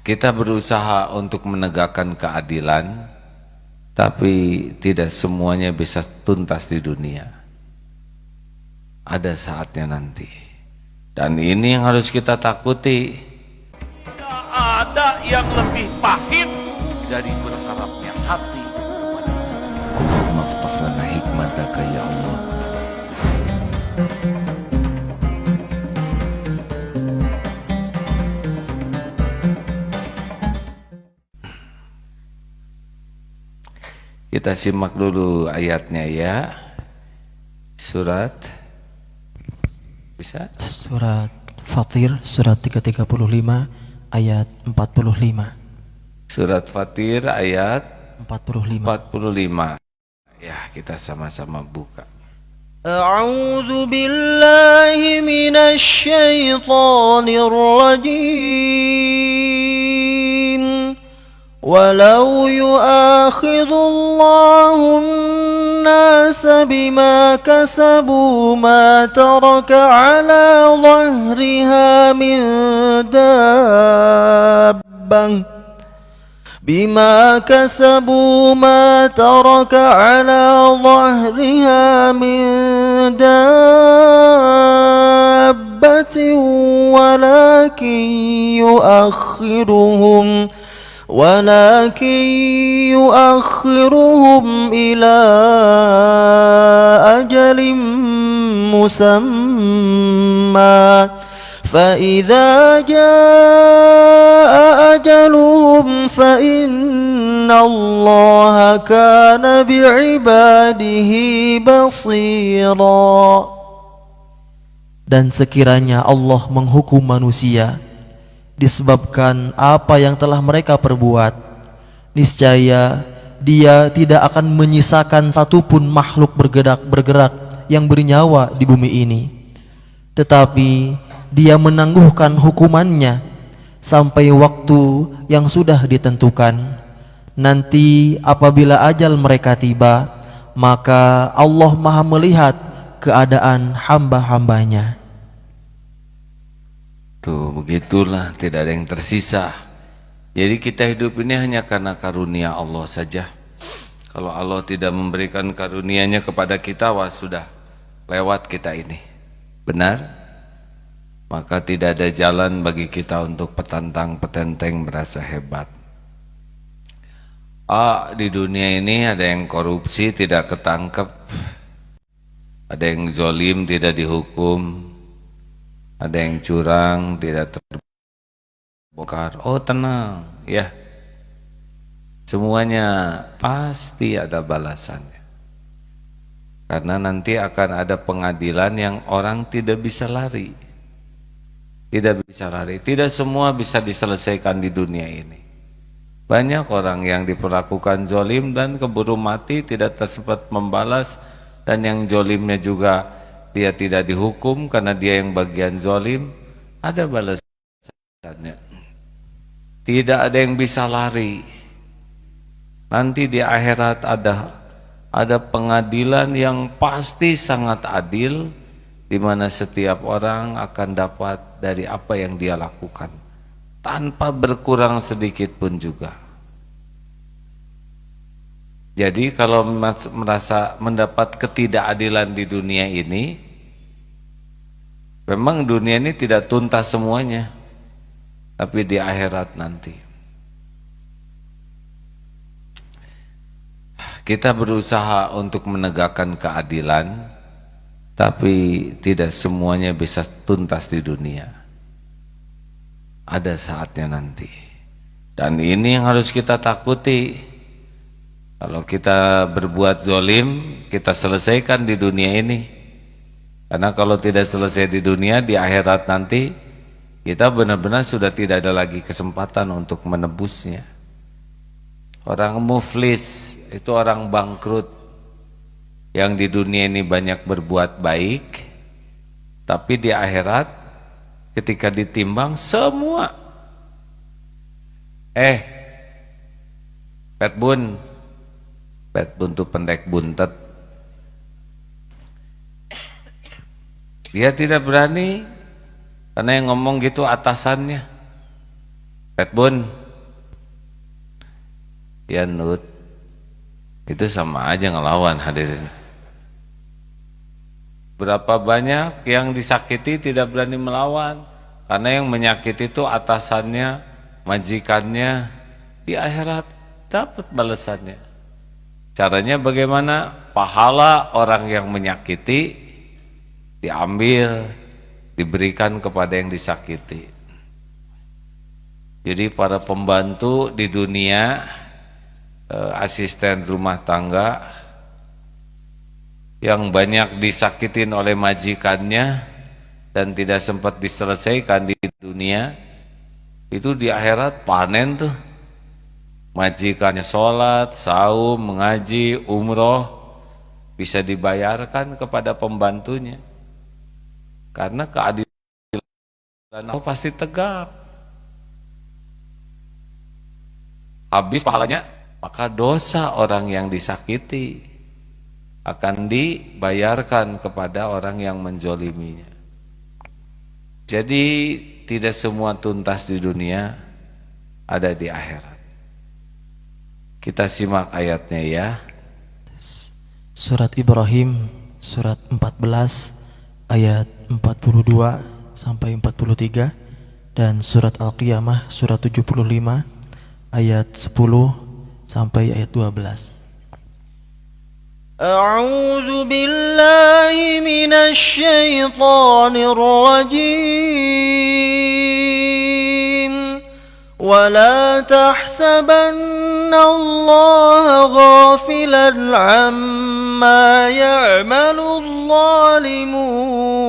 Kita berusaha untuk menegakkan keadilan, tapi tidak semuanya bisa tuntas di dunia. Ada saatnya nanti. Dan ini yang harus kita takuti. Tidak ada yang lebih pahit dari berharapnya hati kepada Allah. Allahumma aftah lana hikmataka ya Allah. Kita simak dulu ayatnya ya. Surat bisa? Surat Fatir, surat 335 ayat 45. Surat Fatir ayat 45. 45. Ya, kita sama-sama buka. A'udzu billahi minasy syaithanir rajim. Walau yu'akhidullahu an-nasa bima kasabu ma taraka 'ala dhahriha min dabbah بما كسبوا ما ترك على ظهرها من دابة ولكن يؤخرهم إلى أجل مسمى فإذا جاء أجلهم فإن الله كان بعباده بصيرا. Dan sekiranya Allah menghukum manusia disebabkan apa yang telah mereka perbuat, niscaya Dia tidak akan menyisakan satupun makhluk bergerak yang bernyawa di bumi ini, tetapi Dia menangguhkan hukumannya sampai waktu yang sudah ditentukan. Nanti apabila ajal mereka tiba, maka Allah Maha melihat keadaan hamba-hambanya. Tuh, begitulah, tidak ada yang tersisa. Jadi kita hidup ini hanya karena karunia Allah saja. Kalau Allah tidak memberikan karunia-Nya kepada kita, wah sudah lewat kita ini. Benar? Maka tidak ada jalan bagi kita untuk petantang-petenteng merasa hebat. Di dunia ini ada yang korupsi tidak ketangkep, ada yang zolim tidak dihukum, ada yang curang tidak terbongkar. Oh tenang ya, semuanya pasti ada balasannya. Karena nanti akan ada pengadilan yang orang tidak bisa lari. Tidak bisa lari, tidak semua bisa diselesaikan di dunia ini. Banyak orang yang diperlakukan zolim dan keburu mati tidak sempat membalas, dan yang zolimnya juga dia tidak dihukum karena dia yang bagian zolim, ada balasannya. Tidak ada yang bisa lari. Nanti di akhirat ada pengadilan yang pasti sangat adil, di mana setiap orang akan dapat dari apa yang dia lakukan tanpa berkurang sedikit pun juga. Jadi kalau merasa mendapat ketidakadilan di dunia ini, memang dunia ini tidak tuntas semuanya, tapi di akhirat nanti kita berusaha untuk menegakkan keadilan, tapi tidak semuanya bisa tuntas di dunia. Ada saatnya nanti. Dan ini yang harus kita takuti. Kalau kita berbuat zolim, kita selesaikan di dunia ini. Karena kalau tidak selesai di dunia, di akhirat nanti kita benar-benar sudah tidak ada lagi kesempatan untuk menebusnya. Orang muflis itu orang bangkrut, yang di dunia ini banyak berbuat baik, tapi di akhirat ketika ditimbang semua pet bun tuh pendek buntet, dia tidak berani karena yang ngomong gitu atasannya. Pet Bun, ya Nut, itu sama aja ngelawan hadirin. Berapa banyak yang disakiti tidak berani melawan, karena yang menyakiti itu atasannya, majikannya. Di akhirat dapat balasannya. Caranya bagaimana? Pahala orang yang menyakiti diambil, diberikan kepada yang disakiti. Jadi para pembantu di dunia, asisten rumah tangga yang banyak disakitin oleh majikannya dan tidak sempat diselesaikan di dunia, itu di akhirat panen tuh. Majikannya sholat, saum, mengaji, umroh, bisa dibayarkan kepada pembantunya. Karena keadilan Allah pasti tegak. Habis pahalanya, maka dosa orang yang disakiti akan dibayarkan kepada orang yang menzoliminya. Jadi tidak semua tuntas di dunia, ada di akhirat. Kita simak ayatnya ya. Surat Ibrahim, surat 14 ayat 42 sampai 43, dan surat Al-Qiyamah surat 75 ayat 10 sampai ayat 12. A'udzu billahi minasy syaithanir rajim. Wala tahsabanna Allaha ghafilan 'amma ya'malul zalimun.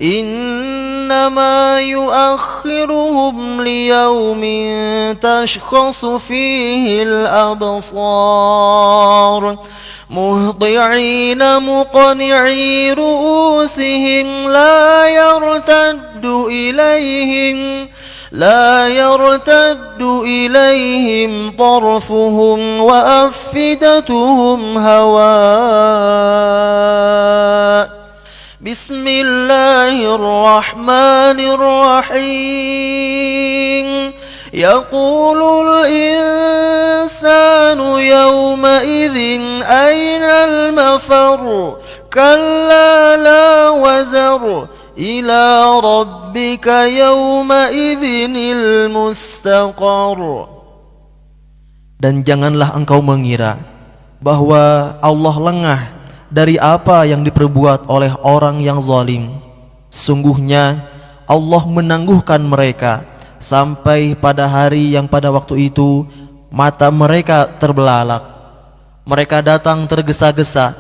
إنما يؤخرهم ليوم تشخص فيه الأبصار مهطعين مقنعي رؤوسهم لا يرتد إليهم طرفهم وأفئدتهم هواء بسم الله الرحمن الرحيم يقول الإنسان يومئذ أين المفر كلا لا وزر إلى ربك يومئذ المستقر. Dan janganlah engkau mengira bahwa Allah lengah dari apa yang diperbuat oleh orang yang zalim. Sesungguhnya Allah menangguhkan mereka sampai pada hari yang pada waktu itu mata mereka terbelalak. Mereka datang tergesa-gesa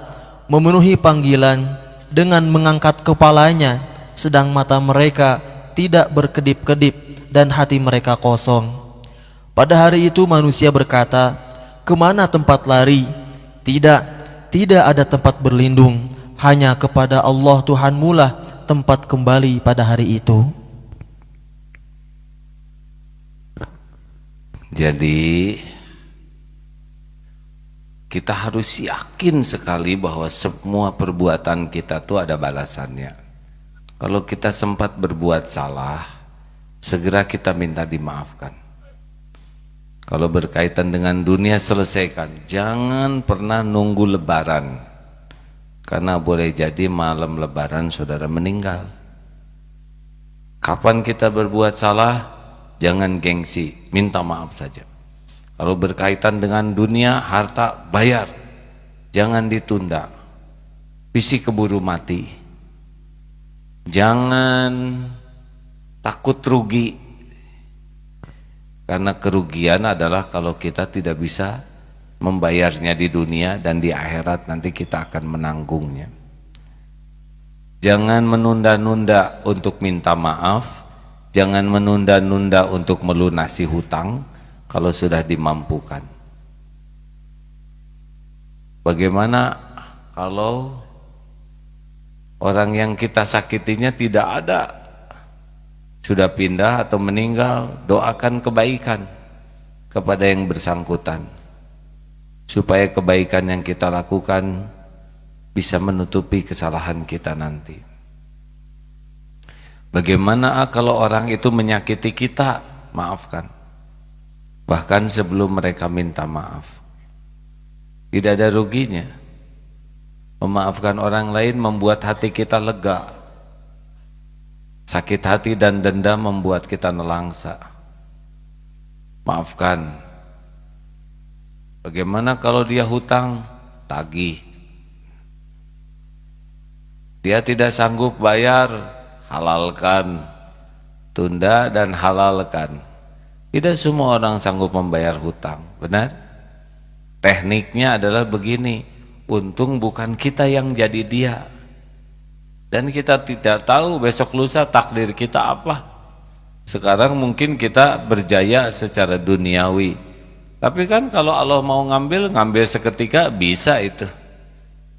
memenuhi panggilan dengan mengangkat kepalanya, sedang mata mereka tidak berkedip-kedip dan hati mereka kosong. Pada hari itu manusia berkata, "Kemana tempat lari?" Tidak ada tempat berlindung, hanya kepada Allah Tuhanmu lah tempat kembali pada hari itu. Jadi kita harus yakin sekali bahwa semua perbuatan kita itu ada balasannya. Kalau kita sempat berbuat salah, segera kita minta dimaafkan. Kalau berkaitan dengan dunia, selesaikan. Jangan pernah nunggu lebaran, karena boleh jadi malam lebaran saudara meninggal. Kapan kita berbuat salah, jangan gengsi, minta maaf saja. Kalau berkaitan dengan dunia, harta, bayar. Jangan ditunda, visi keburu mati. Jangan takut rugi, karena kerugian adalah kalau kita tidak bisa membayarnya di dunia, dan di akhirat nanti kita akan menanggungnya. Jangan menunda-nunda untuk minta maaf, jangan menunda-nunda untuk melunasi hutang kalau sudah dimampukan. Bagaimana kalau orang yang kita sakitinya tidak ada, sudah pindah atau meninggal? Doakan kebaikan kepada yang bersangkutan, supaya kebaikan yang kita lakukan bisa menutupi kesalahan kita nanti. Bagaimana kalau orang itu menyakiti kita? Maafkan. Bahkan sebelum mereka minta maaf. Tidak ada ruginya. Memaafkan orang lain membuat hati kita lega. Sakit hati dan dendam membuat kita nelangsa. Maafkan. Bagaimana kalau dia hutang? Tagih. Dia tidak sanggup bayar, halalkan. Tunda dan halalkan. Tidak semua orang sanggup membayar hutang, benar? Tekniknya adalah begini, untung bukan kita yang jadi dia. Dan kita tidak tahu besok lusa takdir kita apa. Sekarang mungkin kita berjaya secara duniawi. Tapi kan kalau Allah mau ngambil seketika bisa itu.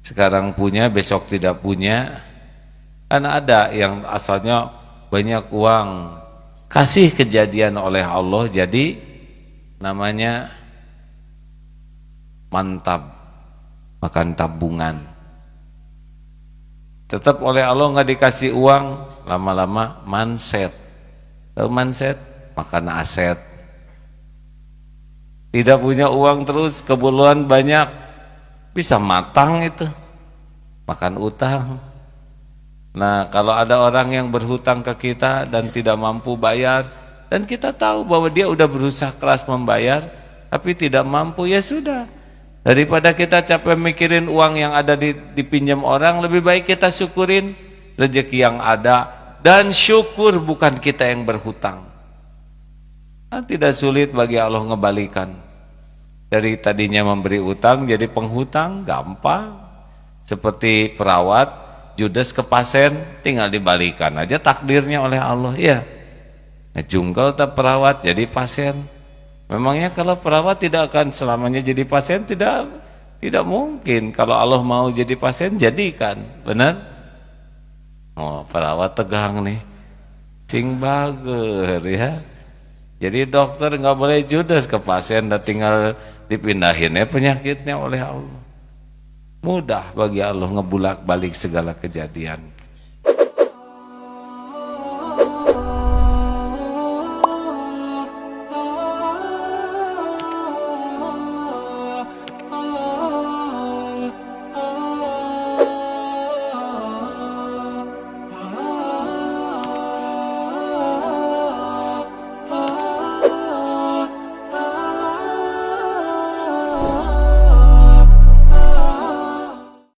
Sekarang punya, besok tidak punya. Kan ada yang asalnya banyak uang, kasih kejadian oleh Allah jadi namanya mantap, makan tabungan. Tetap oleh Allah nggak dikasih uang, lama-lama manset. Tahu manset? Makan aset. Tidak punya uang terus, kebutuhan banyak, bisa matang itu, makan utang. Nah, kalau ada orang yang berhutang ke kita dan tidak mampu bayar, dan kita tahu bahwa dia udah berusaha keras membayar, tapi tidak mampu, ya sudah. Daripada kita capek mikirin uang yang ada dipinjam orang, lebih baik kita syukurin rezeki yang ada, dan syukur bukan kita yang berhutang. Nah, tidak sulit bagi Allah ngebalikan. Dari tadinya memberi utang jadi penghutang, gampang. Seperti perawat judes ke pasien, tinggal dibalikan aja takdirnya oleh Allah. Ya, ngejungkel tak perawat jadi pasien. Memangnya kalau perawat tidak akan selamanya jadi pasien? Tidak mungkin. Kalau Allah mau jadi pasien, jadikan. Benar? Oh, perawat tegang nih, cing bager ya. Jadi dokter nggak boleh judes ke pasien dan tinggal dipindahin ya penyakitnya oleh Allah. Mudah bagi Allah ngebulak balik segala kejadian.